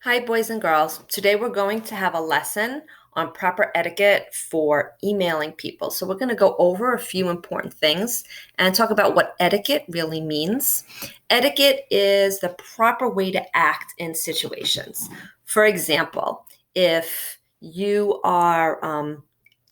Hi, boys and girls. Today we're going to have a lesson on proper etiquette for emailing people. So we're going to go over a few important things and talk about what etiquette really means. Etiquette is the proper way to act in situations. For example, if you are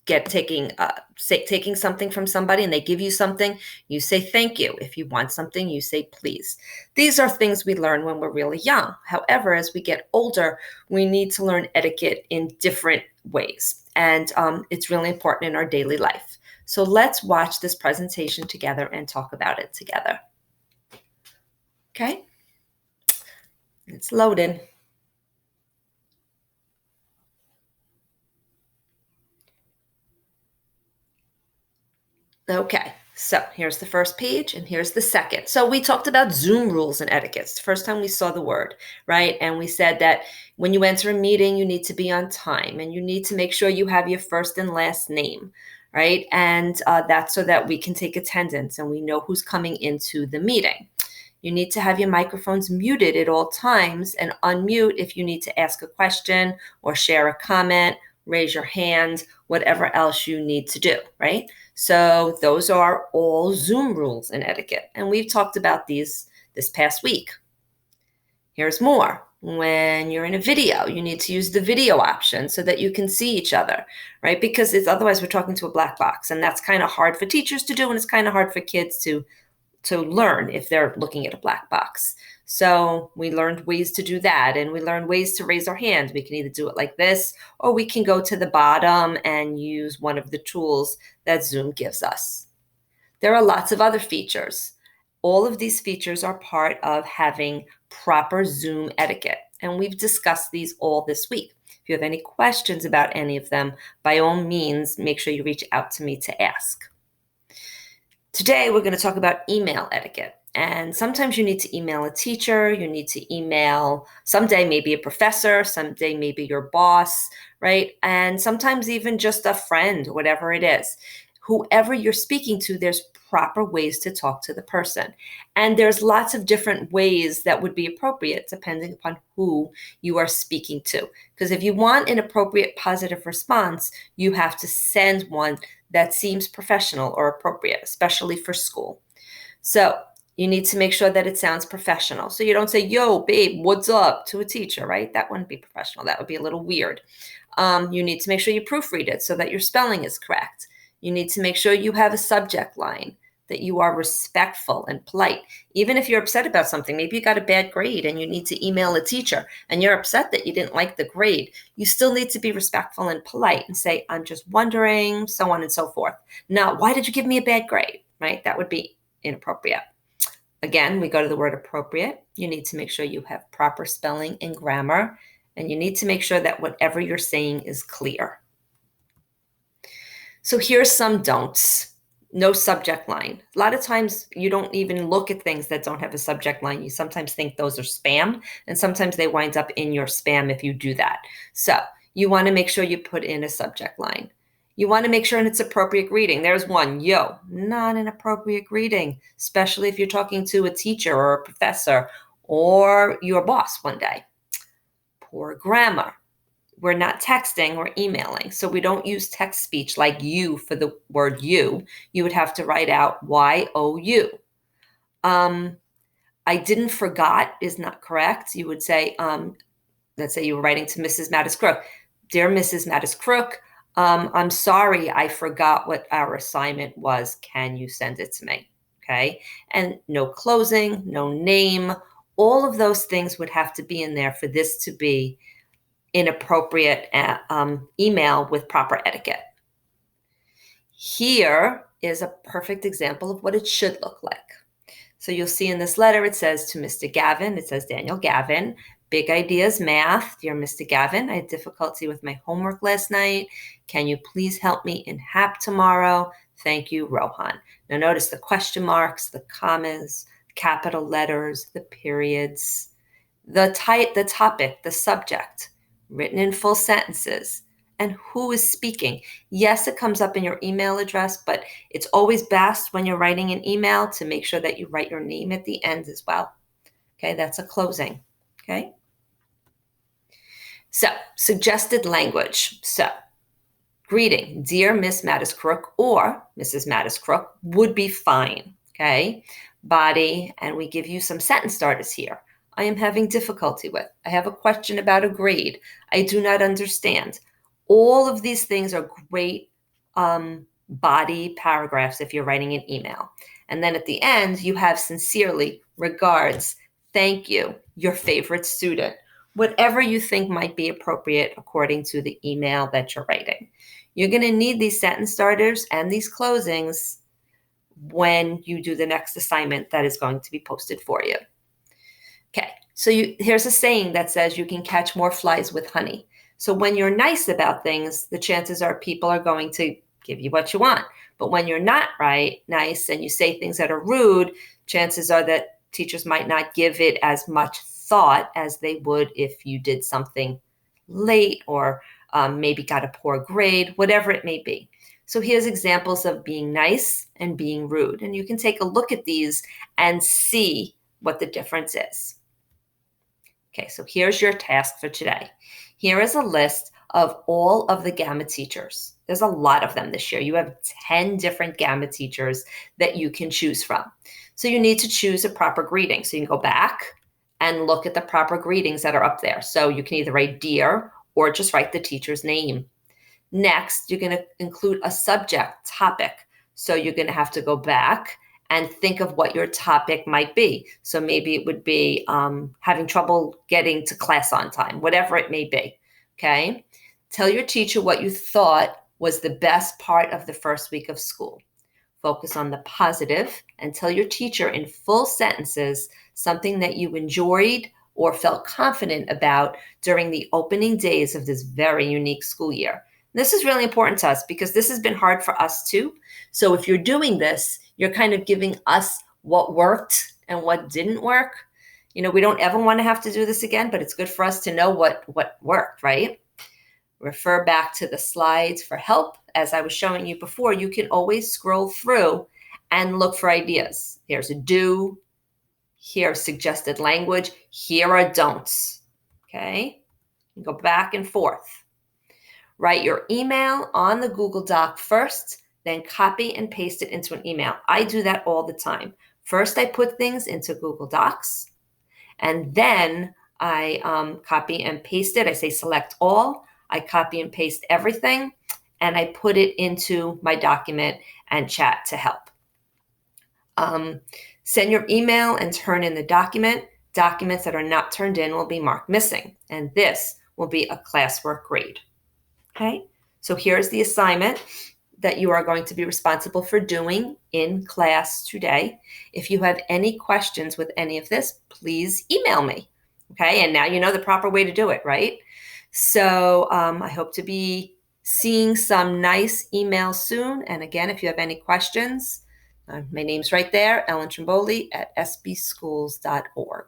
taking something from somebody and they give you something, you say thank you. If you want something, you say please. These are things we learn when we're really young. However, as we get older, we need to learn etiquette in different ways, and it's really important in our daily life. So let's watch this presentation together and talk about it together. Okay, it's loaded. Okay, so here's the first page and here's the second. So we talked about Zoom rules and etiquettes. The first time we saw the word, right? And we said that when you enter a meeting, you need to be on time and you need to make sure you have your first and last name, right? And that's so that we can take attendance and we know who's coming into the meeting. You need to have your microphones muted at all times and unmute if you need to ask a question or share a comment, raise your hand, whatever else you need to do, right? So those are all Zoom rules and etiquette. And we've talked about these this past week. Here's more. When you're in a video, you need to use the video option so that you can see each other, right? Because it's otherwise we're talking to a black box, and that's kind of hard for teachers to do, and it's kind of hard for kids to learn if they're looking at a black box. So we learned ways to do that, and we learned ways to raise our hand. We can either do it like this, or we can go to the bottom and use one of the tools that Zoom gives us. There are lots of other features. All of these features are part of having proper Zoom etiquette, and we've discussed these all this week. If you have any questions about any of them, by all means, make sure you reach out to me to ask. Today, we're going to talk about email etiquette. And sometimes you need to email a teacher, you need to email someday maybe a professor, someday maybe your boss, right? And sometimes even just a friend, whatever it is. Whoever you're speaking to, there's proper ways to talk to the person. And there's lots of different ways that would be appropriate depending upon who you are speaking to. Because if you want an appropriate positive response, you have to send one that seems professional or appropriate, especially for school. So you need to make sure that it sounds professional. So you don't say, yo, babe, what's up to a teacher, right? That wouldn't be professional. That would be a little weird. You need to make sure you proofread it so that your spelling is correct. You need to make sure you have a subject line, that you are respectful and polite. Even if you're upset about something, maybe you got a bad grade and you need to email a teacher and you're upset that you didn't like the grade, you still need to be respectful and polite and say, I'm just wondering, so on and so forth. Now, why did you give me a bad grade, right? That would be inappropriate. Again, we go to the word appropriate. You need to make sure you have proper spelling and grammar, and you need to make sure that whatever you're saying is clear. So here's some don'ts. No subject line. A lot of times you don't even look at things that don't have a subject line. You sometimes think those are spam, and sometimes they wind up in your spam if you do that. So you want to make sure you put in a subject line. You want to make sure it's appropriate greeting. There's one, yo, not an appropriate greeting, especially if you're talking to a teacher or a professor or your boss one day. Poor grammar. We're not texting or emailing. So we don't use text speech like you for the word you. You would have to write out YOU. I didn't forgot is not correct. You would say, let's say you were writing to Mrs. Mattis Crook. Dear Mrs. Mattis Crook, I'm sorry I forgot what our assignment was. Can you send it to me? Okay. And no closing, no name. All of those things would have to be in there for this to be inappropriate email with proper etiquette. Here is a perfect example of what it should look like. So you'll see in this letter, it says to Mr. Gavin, it says Daniel Gavin, big ideas math. Dear Mr. Gavin, I had difficulty with my homework last night. Can you please help me in HAP tomorrow? Thank you, Rohan. Now notice the question marks, the commas, capital letters, the periods, the topic, the subject, written in full sentences, and who is speaking. Yes, it comes up in your email address, but it's always best when you're writing an email to make sure that you write your name at the end as well. Okay, that's a closing. Okay. So, suggested language. So, greeting, dear Miss Mattis Crook or Mrs. Mattis Crook would be fine. Okay. Body, and we give you some sentence starters here. I am having difficulty with. I have a question about a grade. I do not understand. All of these things are great body paragraphs if you're writing an email. And then at the end, you have sincerely, regards, thank you, your favorite student, whatever you think might be appropriate according to the email that you're writing. You're going to need these sentence starters and these closings when you do the next assignment that is going to be posted for you. Okay, so here's a saying that says you can catch more flies with honey. So when you're nice about things, the chances are people are going to give you what you want. But when you're not nice and you say things that are rude, chances are that teachers might not give it as much thought as they would if you did something late or maybe got a poor grade, whatever it may be. So here's examples of being nice and being rude. And you can take a look at these and see what the difference is. Okay, so here's your task for today. Here is a list of all of the Gamma teachers. There's a lot of them this year. You have 10 different Gamma teachers that you can choose from. So you need to choose a proper greeting. So you can go back and look at the proper greetings that are up there. So you can either write dear or just write the teacher's name. Next, you're going to include a subject topic. So you're going to have to go back and think of what your topic might be. So maybe it would be having trouble getting to class on time, whatever it may be. Okay. Tell your teacher what you thought was the best part of the first week of school. Focus on the positive and tell your teacher in full sentences something that you enjoyed or felt confident about during the opening days of this very unique school year. This is really important to us because this has been hard for us too. So if you're doing this, you're kind of giving us what worked and what didn't work. You know, we don't ever want to have to do this again, but it's good for us to know what worked, right? Refer back to the slides for help. As I was showing you before, you can always scroll through and look for ideas. Here's a do. Here's suggested language. Here are don'ts. Okay? You go back and forth. Write your email on the Google Doc first, then copy and paste it into an email. I do that all the time. First, I put things into Google Docs, and then I copy and paste it. I say select all. I copy and paste everything, and I put it into my document and chat to help. Send your email and turn in the document. Documents that are not turned in will be marked missing, and this will be a classwork grade. Okay, so here's the assignment that you are going to be responsible for doing in class today. If you have any questions with any of this, please email me. Okay, and now you know the proper way to do it, right? So I hope to be seeing some nice emails soon. And again, if you have any questions, my name's right there, Ellen Trimboli at sbschools.org.